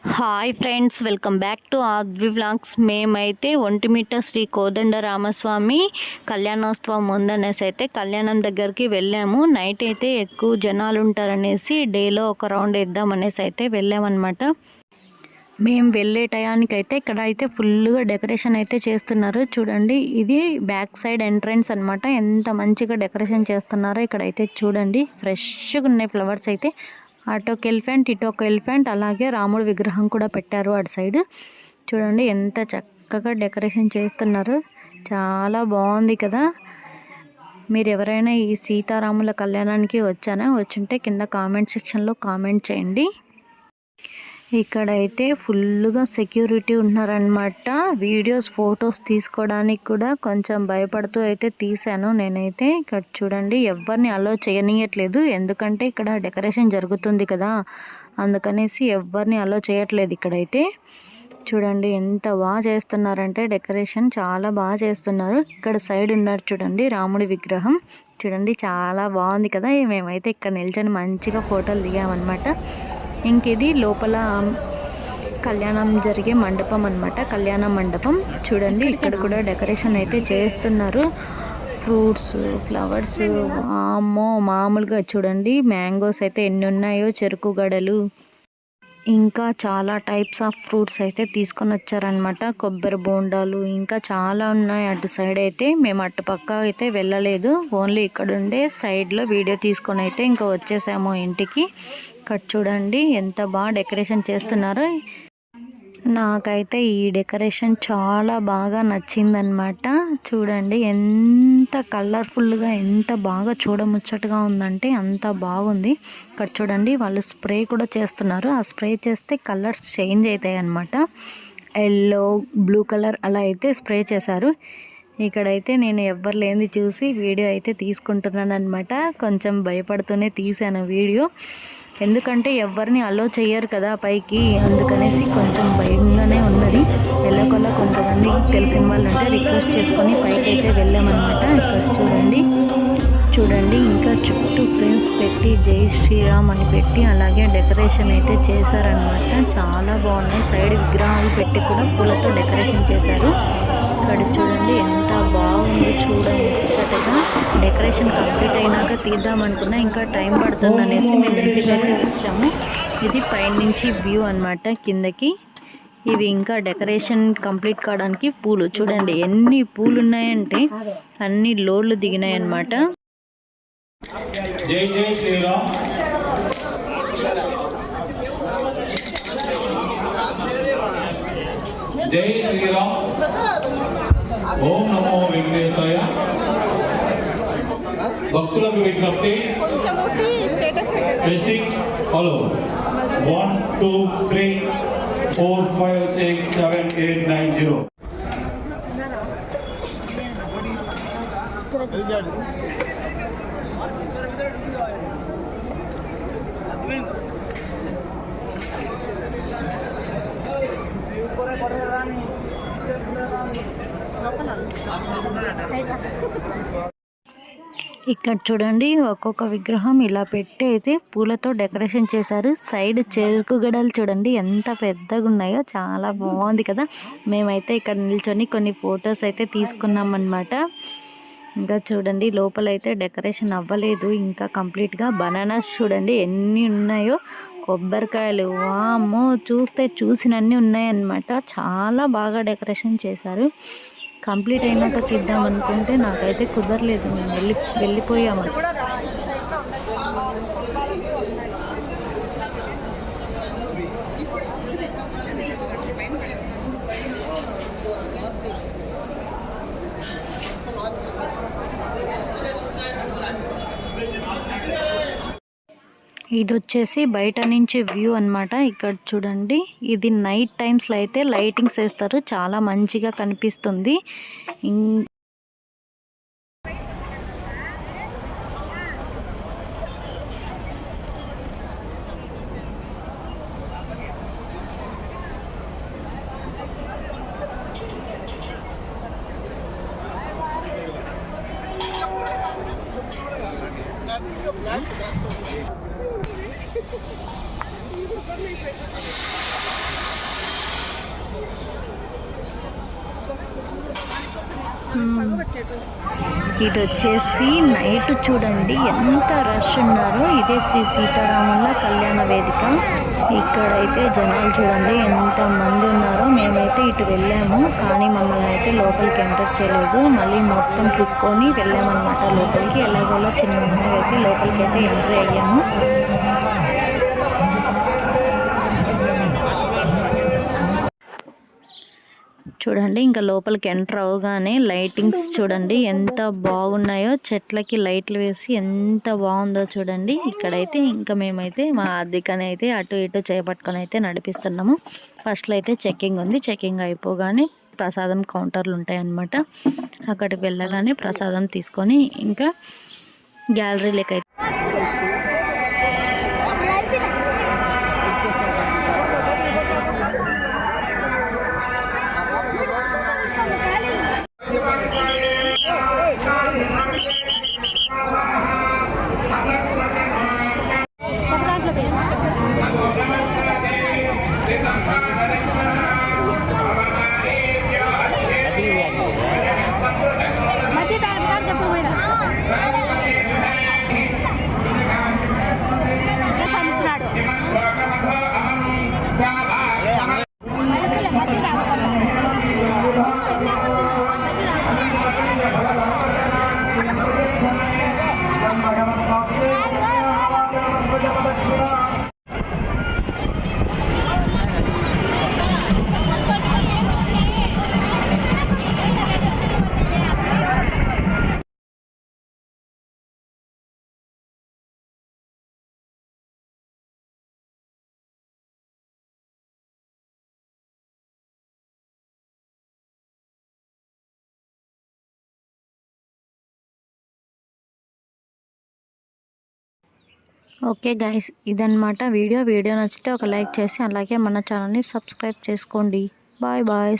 Hi friends, welcome back to Aadvi vlogs. మేమైతే ఒంటిమిట్ట శ్రీ కోదండరామస్వామి కళ్యాణోత్సవం ఉందనేసి అయితే కళ్యాణం దగ్గరికి వెళ్ళాము. నైట్ అయితే ఎక్కువ జనాలు ఉంటారనేసి డేలో ఒక రౌండ్ వేద్దామనేసి అయితే వెళ్ళామన్నమాట. మేము వెళ్ళే టయానికైతే ఇక్కడ అయితే ఫుల్గా డెకరేషన్ అయితే చేస్తున్నారు. చూడండి, ఇది బ్యాక్ సైడ్ ఎంట్రన్స్ అనమాట. ఎంత మంచిగా డెకరేషన్ చేస్తున్నారో ఇక్కడైతే చూడండి. ఫ్రెష్గా ఉన్నాయి ఫ్లవర్స్ అయితే. అటొక ఎలిఫెంట్, ఇటొక ఎలిఫెంట్, అలాగే రాముడు విగ్రహం కూడా పెట్టారు అటు సైడ్. చూడండి ఎంత చక్కగా డెకరేషన్ చేస్తున్నారు. చాలా బాగుంది కదా. మీరు ఎవరైనా ఈ సీతారాముల కళ్యాణానికి వచ్చుంటే కింద కామెంట్ సెక్షన్లో కామెంట్ చేయండి. ఇక్కడైతే ఫుల్గా సెక్యూరిటీ ఉన్నారనమాట. వీడియోస్ ఫొటోస్ తీసుకోవడానికి కూడా కొంచెం భయపడుతూ అయితే తీసాను నేనైతే. ఇక్కడ చూడండి, ఎవరిని అలో చేయనీయట్లేదు, ఎందుకంటే ఇక్కడ డెకరేషన్ జరుగుతుంది కదా, అందుకనేసి ఎవరిని అలో చేయట్లేదు ఇక్కడైతే. చూడండి ఎంత బాగా చేస్తున్నారంటే డెకరేషన్ చాలా బాగా చేస్తున్నారు. ఇక్కడ సైడ్ ఉన్నారు చూడండి రాముడి విగ్రహం. చూడండి చాలా బాగుంది కదా. మేమైతే ఇక్కడ నిల్చొని మంచిగా ఫోటోలు దిగామన్నమాట. ఇంకిది లోపల కళ్యాణం జరిగే మండపం అన్నమాట, కళ్యాణ మండపం. చూడండి ఇక్కడ కూడా డెకరేషన్ అయితే చేస్తున్నారు. ఫ్రూట్స్, ఫ్లవర్స్, అమ్మో మామూలుగా చూడండి. మ్యాంగోస్ అయితే ఎన్ని ఉన్నాయో, చెరుకు గడలు, ఇంకా చాలా టైప్స్ ఆఫ్ ఫ్రూట్స్ అయితే తీసుకొని వచ్చారనమాట. కొబ్బరి బోండాలు ఇంకా చాలా ఉన్నాయి అటు సైడ్ అయితే. మేము అటు పక్క అయితే వెళ్ళలేదు, ఓన్లీ ఇక్కడ ఉండే సైడ్లో వీడియో తీసుకొని అయితే ఇంకా వచ్చేసాము ఇంటికి. ఇక్కడ చూడండి ఎంత బాగా డెకరేషన్ చేస్తున్నారో. నాకైతే ఈ డెకరేషన్ చాలా బాగా నచ్చిందనమాట. చూడండి ఎంత కలర్ఫుల్గా, ఎంత బాగా చూడముచ్చటగా ఉందంటే అంత బాగుంది. ఇక్కడ చూడండి వాళ్ళు స్ప్రే కూడా చేస్తున్నారు. ఆ స్ప్రే చేస్తే కలర్స్ చేంజ్ అవుతాయి అన్నమాట. ఎల్లో, బ్లూ కలర్ అలా అయితే స్ప్రే చేశారు. ఇక్కడైతే నేను ఎవ్వరు లేనిది చూసి వీడియో అయితే తీసుకుంటున్నాను అనమాట. కొంచెం భయపడుతూనే తీసాను వీడియో, ఎందుకంటే ఎవరిని అలో చేయరు కదా పైకి, అందుకనేసి కొంచెం భయంగానే ఉన్నది. వెళ్ళకుండా కొంతమంది తెలిసిన వాళ్ళు ఉంటే రిక్వెస్ట్ చేసుకొని పైకి అయితే వెళ్ళామన్నమాట. ఇక్కడ చూడండి ఇంకా చుట్టూ ఫ్రేమ్స్ పెట్టి జై శ్రీరామ్ అని పెట్టి అలాగే డెకరేషన్ అయితే చేశారనమాట. చాలా బాగున్నాయి. సైడ్ విగ్రహాలు పెట్టి కూడా పూలతో డెకరేషన్ చేశారు. ఇక్కడ చూడండి ఎంత బాగుందో చూడముచ్చటగా. డెకరేషన్ కంప్లీట్ అయినాక తీద్దామనుకున్నా, ఇంకా టైం పడుతుంది అనేసి మేము ఇంటికైతే వచ్చాము. ఇది పైనుంచి వ్యూ అన్నమాట కిందకి. ఇవి ఇంకా డెకరేషన్ కంప్లీట్ కావడానికి పూలు చూడండి ఎన్ని పూలు ఉన్నాయంటే అన్ని లోడ్లు దిగినాయి అన్నమాట. జై జై శ్రీరామ్. జై శ్రీరామ్. ఓం నమో వెంకటేశాయ. భక్తులకు విజ్ఞప్తి, టెస్టింగ్ హలో 1 2 3 4 5 6 7 8 9 0. ఇక్కడ చూడండి ఒక్కొక్క విగ్రహం ఇలా పెట్టి అయితే పూలతో డెకరేషన్ చేశారు. సైడ్ చెరుకు గడలు చూడండి ఎంత పెద్దగా ఉన్నాయో, చాలా బాగుంది కదా. మేమైతే ఇక్కడ నిల్చొని కొన్ని ఫొటోస్ అయితే తీసుకున్నాం అన్నమాట. ఇంకా చూడండి లోపలైతే డెకరేషన్ అవ్వలేదు ఇంకా కంప్లీట్గా. బనానాస్ చూడండి ఎన్ని ఉన్నాయో, కొబ్బరికాయలు వామ్మో చూస్తే చూసినన్ని ఉన్నాయన్నమాట. చాలా బాగా డెకరేషన్ చేశారు. కంప్లీట్ అయినాక తీద్దాం అనుకుంటే నాకైతే కుదరలేదు, మేము వెళ్ళిపోయాము. ఇది వచ్చేసి బయట నుంచి వ్యూ అన్నమాట. ఇక్కడ చూడండి ఇది నైట్ టైమ్స్లో అయితే లైటింగ్స్ వేస్తారు, చాలా మంచిగా కనిపిస్తుంది. ఇది వచ్చేసి నైట్ చూడండి ఎంత రష్ ఉన్నారో. ఇదే శ్రీ సీతారాముల కళ్యాణ వేదిక. ఇక్కడైతే జనాలు చూడండి ఎంత మంది ఉన్నారో. మేమైతే ఇటు వెళ్ళాము కానీ మమ్మల్ని అయితే లోపలికి ఎంటర్ చేయలేదు. మళ్ళీ మొత్తం తిప్పుకొని వెళ్ళామన్నమాట లోపలికి. ఎలాగోలా చిన్నగా అయితే లోపలికి అయితే ఎంట్రీ అయ్యాము. చూడండి ఇంకా లోపలికి ఎంటర్ అవగానే లైటింగ్స్ చూడండి ఎంత బాగున్నాయో. చెట్లకి లైట్లు వేసి ఎంత బాగుందో చూడండి. ఇక్కడైతే ఇంకా మేమైతే మా ఆర్థికని అయితే అటు ఇటు చేపట్టుకొని అయితే నడిపిస్తున్నాము. ఫస్ట్లో అయితే చెక్కింగ్ ఉంది. చెక్కింగ్ అయిపోగానే ప్రసాదం కౌంటర్లు ఉంటాయి అన్నమాట. అక్కడికి వెళ్ళగానే ప్రసాదం తీసుకొని ఇంకా గ్యాలరీలోకి అయితే ఓకే గైస్, ఇదన్నమాట వీడియో నచ్చితే ఒక లైక్ చేసి అలాగే మన ఛానల్ని సబ్స్క్రైబ్ చేసుకోండి. Bye bye.